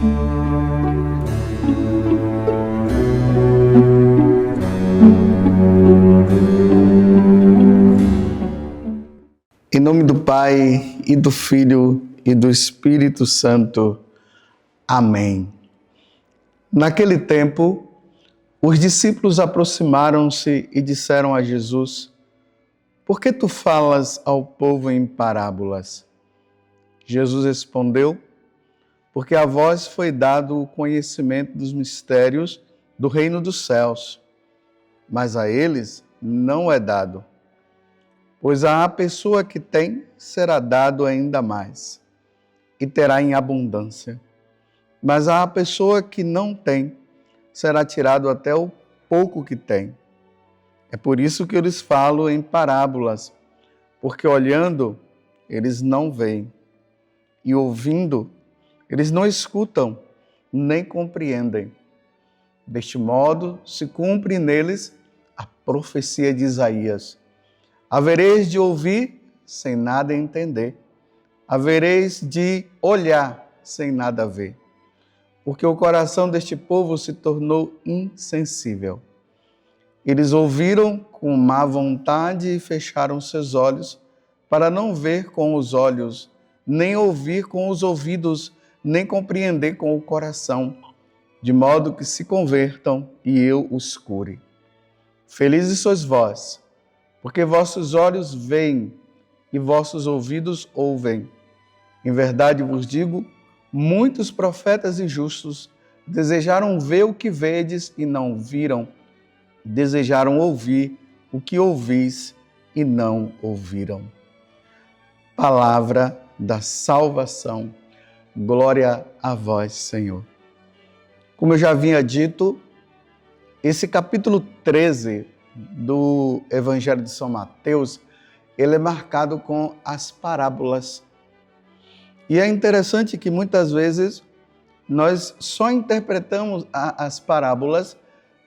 Em nome do Pai, e do Filho, e do Espírito Santo. Amém. Naquele tempo, os discípulos aproximaram-se e disseram a Jesus: Por que tu falas ao povo em parábolas? Jesus respondeu: Porque a vós foi dado o conhecimento dos mistérios do reino dos céus, mas a eles não é dado. Pois à pessoa que tem, será dado ainda mais, e terá em abundância. Mas à pessoa que não tem, será tirado até o pouco que tem. É por isso que eu lhes falo em parábolas, porque olhando, eles não veem, e ouvindo, eles não escutam, nem compreendem. Deste modo, se cumpre neles a profecia de Isaías. Havereis de ouvir sem nada entender. Havereis de olhar sem nada ver. Porque o coração deste povo se tornou insensível. Eles ouviram com má vontade e fecharam seus olhos, para não ver com os olhos, nem ouvir com os ouvidos, nem compreender com o coração, de modo que se convertam e eu os cure. Felizes sois vós, porque vossos olhos veem e vossos ouvidos ouvem. Em verdade vos digo, muitos profetas e justos desejaram ver o que vedes e não viram, desejaram ouvir o que ouvis e não ouviram. Palavra da salvação. Glória a vós, Senhor. Como eu já havia dito, esse capítulo 13 do Evangelho de São Mateus, ele é marcado com as parábolas. E é interessante que muitas vezes nós só interpretamos as parábolas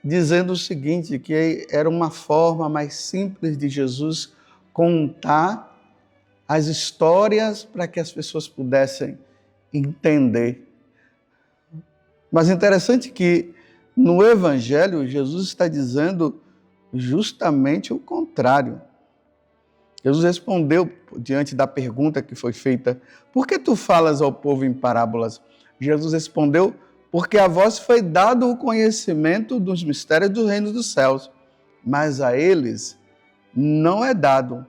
dizendo o seguinte, que era uma forma mais simples de Jesus contar as histórias para que as pessoas pudessem entender. Mas é interessante que no Evangelho Jesus está dizendo justamente o contrário. Jesus respondeu diante da pergunta que foi feita: por que tu falas ao povo em parábolas? Jesus respondeu: porque a vós foi dado o conhecimento dos mistérios do reino dos céus, mas a eles não é dado.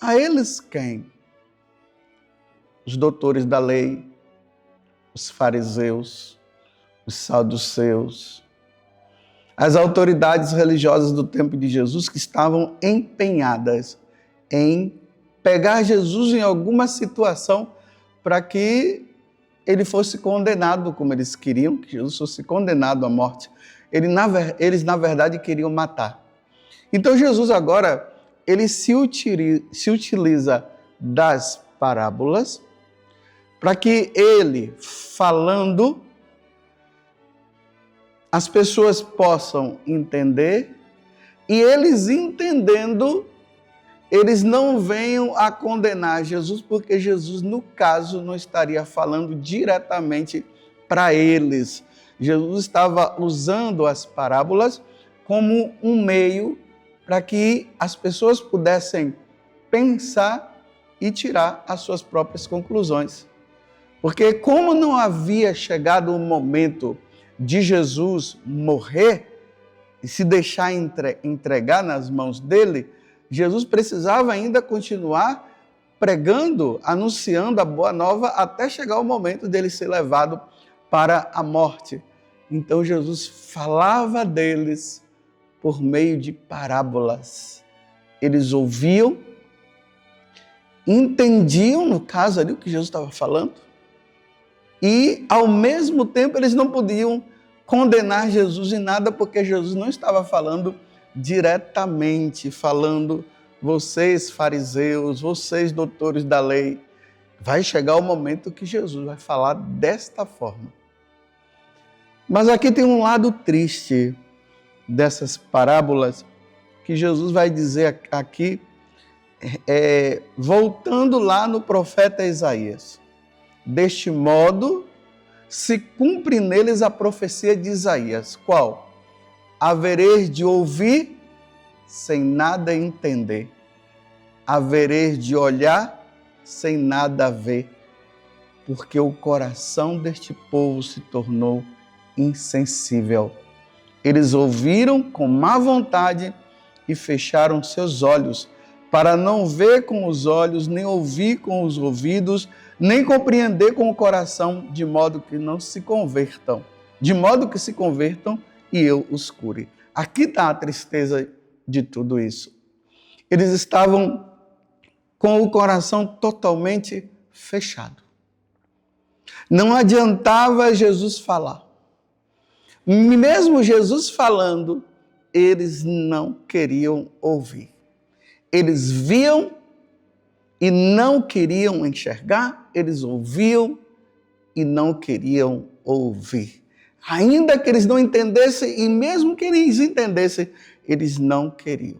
A eles quem? Os doutores da lei, os fariseus, os saduceus, as autoridades religiosas do tempo de Jesus que estavam empenhadas em pegar Jesus em alguma situação para que ele fosse condenado, como eles queriam, que Jesus fosse condenado à morte. Eles, na verdade, queriam matar. Então, Jesus agora, ele se utiliza das parábolas para que ele, falando, as pessoas possam entender e eles entendendo, eles não venham a condenar Jesus, porque Jesus, no caso, não estaria falando diretamente para eles. Jesus estava usando as parábolas como um meio para que as pessoas pudessem pensar e tirar as suas próprias conclusões. Porque como não havia chegado o momento de Jesus morrer e se deixar entregar nas mãos dele, Jesus precisava ainda continuar pregando, anunciando a boa nova até chegar o momento dele ser levado para a morte. Então Jesus falava deles por meio de parábolas. Eles ouviam, entendiam, no caso ali, o que Jesus estava falando, e, ao mesmo tempo, eles não podiam condenar Jesus em nada, porque Jesus não estava falando diretamente, falando, vocês fariseus, vocês doutores da lei. Vai chegar o momento que Jesus vai falar desta forma. Mas aqui tem um lado triste dessas parábolas, que Jesus vai dizer aqui, voltando lá no profeta Isaías. Deste modo, se cumpre neles a profecia de Isaías. Qual? Havereis de ouvir sem nada entender. Havereis de olhar sem nada ver. Porque o coração deste povo se tornou insensível. Eles ouviram com má vontade e fecharam seus olhos, para não ver com os olhos, nem ouvir com os ouvidos, nem compreender com o coração, de modo que não se convertam. De modo que se convertam e eu os cure. Aqui está a tristeza de tudo isso. Eles estavam com o coração totalmente fechado. Não adiantava Jesus falar. Mesmo Jesus falando, eles não queriam ouvir. Eles viam e não queriam enxergar, eles ouviam e não queriam ouvir. Ainda que eles não entendessem, e mesmo que eles entendessem, eles não queriam.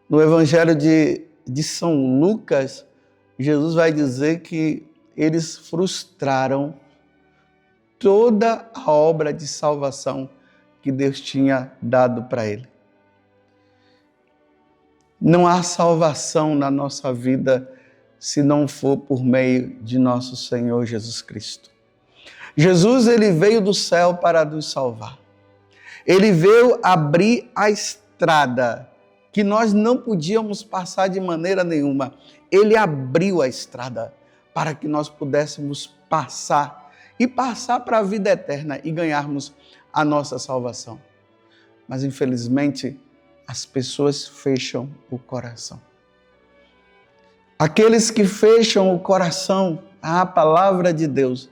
No Evangelho de São Lucas, Jesus vai dizer que eles frustraram toda a obra de salvação que Deus tinha dado para ele. Não há salvação na nossa vida se não for por meio de nosso Senhor Jesus Cristo. Jesus, ele veio do céu para nos salvar. Ele veio abrir a estrada que nós não podíamos passar de maneira nenhuma. Ele abriu a estrada para que nós pudéssemos passar e passar para a vida eterna e ganharmos a nossa salvação. Mas, infelizmente, as pessoas fecham o coração. Aqueles que fecham o coração à palavra de Deus,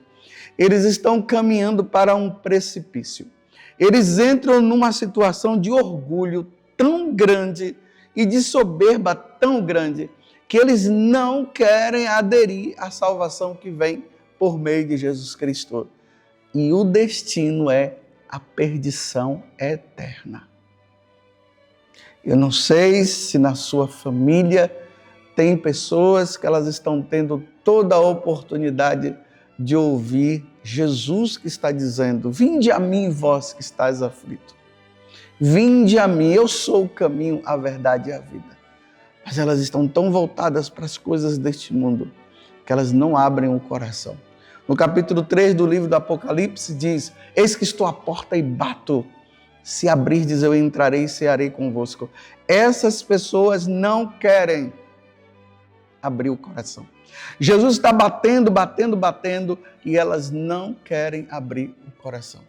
eles estão caminhando para um precipício. Eles entram numa situação de orgulho tão grande e de soberba tão grande que eles não querem aderir à salvação que vem por meio de Jesus Cristo. E o destino é a perdição eterna. Eu não sei se na sua família tem pessoas que elas estão tendo toda a oportunidade de ouvir Jesus que está dizendo: vinde a mim, vós que estáis aflito. Vinde a mim, eu sou o caminho, a verdade e a vida. Mas elas estão tão voltadas para as coisas deste mundo que elas não abrem o coração. No capítulo 3 do livro do Apocalipse diz: eis que estou à porta e bato. Se abrirdes, eu entrarei e cearei convosco. Essas pessoas não querem abrir o coração. Jesus está batendo e elas não querem abrir o coração.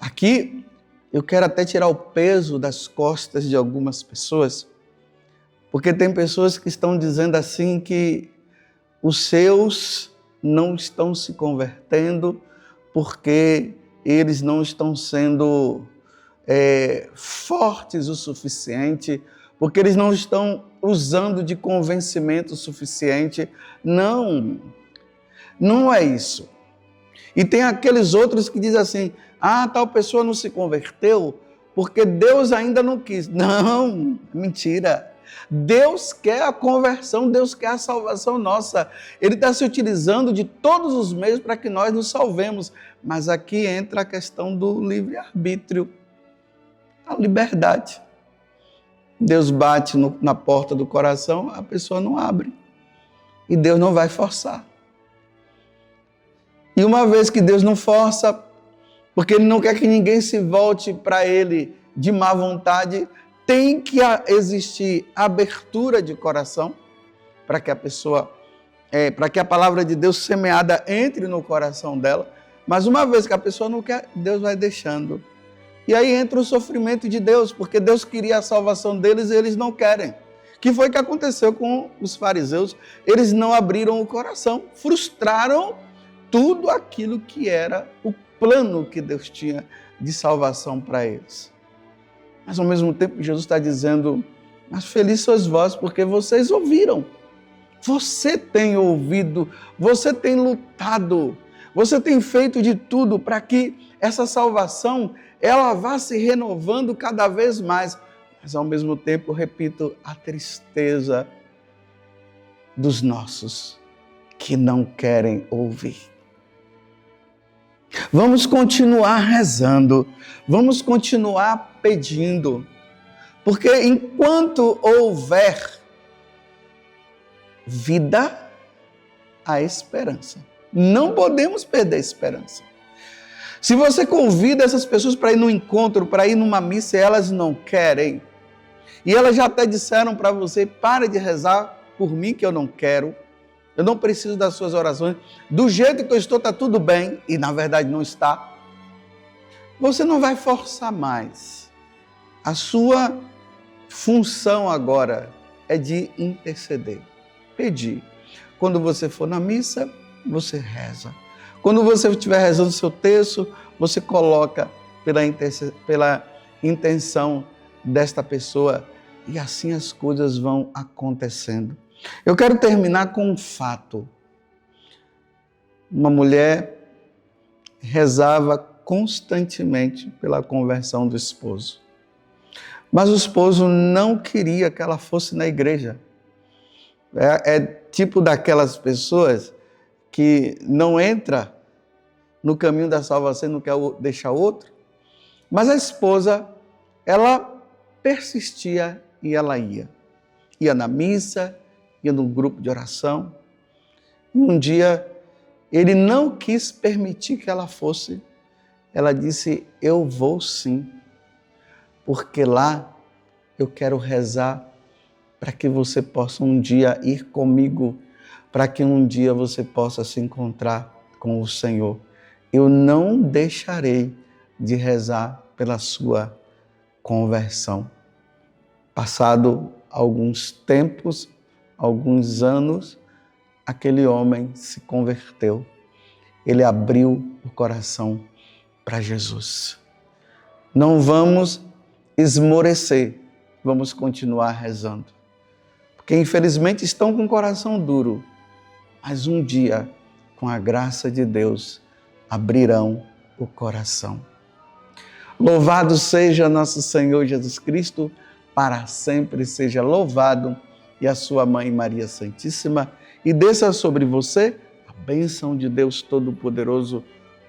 Aqui eu quero até tirar o peso das costas de algumas pessoas, porque tem pessoas que estão dizendo assim que os seus não estão se convertendo porque eles não estão sendo fortes o suficiente, porque eles não estão usando de convencimento suficiente. Não é isso. E tem aqueles outros que dizem assim: tal pessoa não se converteu porque Deus ainda não quis. Não, mentira. Deus quer a conversão, Deus quer a salvação nossa. Ele está se utilizando de todos os meios para que nós nos salvemos. Mas aqui entra a questão do livre-arbítrio, a liberdade. Deus bate na porta do coração, a pessoa não abre. E Deus não vai forçar. E uma vez que Deus não força, porque Ele não quer que ninguém se volte para Ele de má vontade, tem que existir abertura de coração para que a pessoa, para que a palavra de Deus semeada entre no coração dela. Mas uma vez que a pessoa não quer, Deus vai deixando. E aí entra o sofrimento de Deus, porque Deus queria a salvação deles e eles não querem. Que foi o que aconteceu com os fariseus? Eles não abriram o coração, frustraram tudo aquilo que era o plano que Deus tinha de salvação para eles. Mas ao mesmo tempo Jesus está dizendo: mas felizes sois vós, porque vocês ouviram. Você tem ouvido, você tem lutado, você tem feito de tudo para que essa salvação ela vá se renovando cada vez mais. Mas ao mesmo tempo, repito, a tristeza dos nossos que não querem ouvir. Vamos continuar rezando, vamos continuar pedindo, porque enquanto houver vida, há esperança. Não podemos perder a esperança. Se você convida essas pessoas para ir no encontro, para ir numa missa e elas não querem, e elas já até disseram para você, pare de rezar por mim que eu não quero, eu não preciso das suas orações, do jeito que eu estou está tudo bem, e na verdade não está, você não vai forçar mais. A sua função agora é de interceder, pedir. Quando você for na missa, você reza. Quando você estiver rezando o seu terço, você coloca pela intenção desta pessoa e assim as coisas vão acontecendo. Eu quero terminar com um fato. Uma mulher rezava constantemente pela conversão do esposo. Mas o esposo não queria que ela fosse na igreja. É tipo daquelas pessoas que não entra no caminho da salvação e não quer deixar outro. Mas a esposa, ela persistia e ela ia. Ia na missa, ia no grupo de oração. E um dia, ele não quis permitir que ela fosse. Ela disse, eu vou sim, porque lá eu quero rezar para que você possa um dia ir comigo, para que um dia você possa se encontrar com o Senhor. Eu não deixarei de rezar pela sua conversão. Passado alguns tempos, alguns anos, aquele homem se converteu. Ele abriu o coração para Jesus. Não vamos esmorecer, vamos continuar rezando. Porque infelizmente estão com o coração duro, mas um dia, com a graça de Deus, abrirão o coração. Louvado seja nosso Senhor Jesus Cristo, para sempre seja louvado, e a sua Mãe Maria Santíssima, e desça sobre você a bênção de Deus Todo-Poderoso,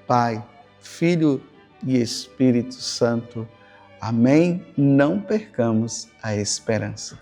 Pai, Filho e Espírito Santo. Amém? Não percamos a esperança.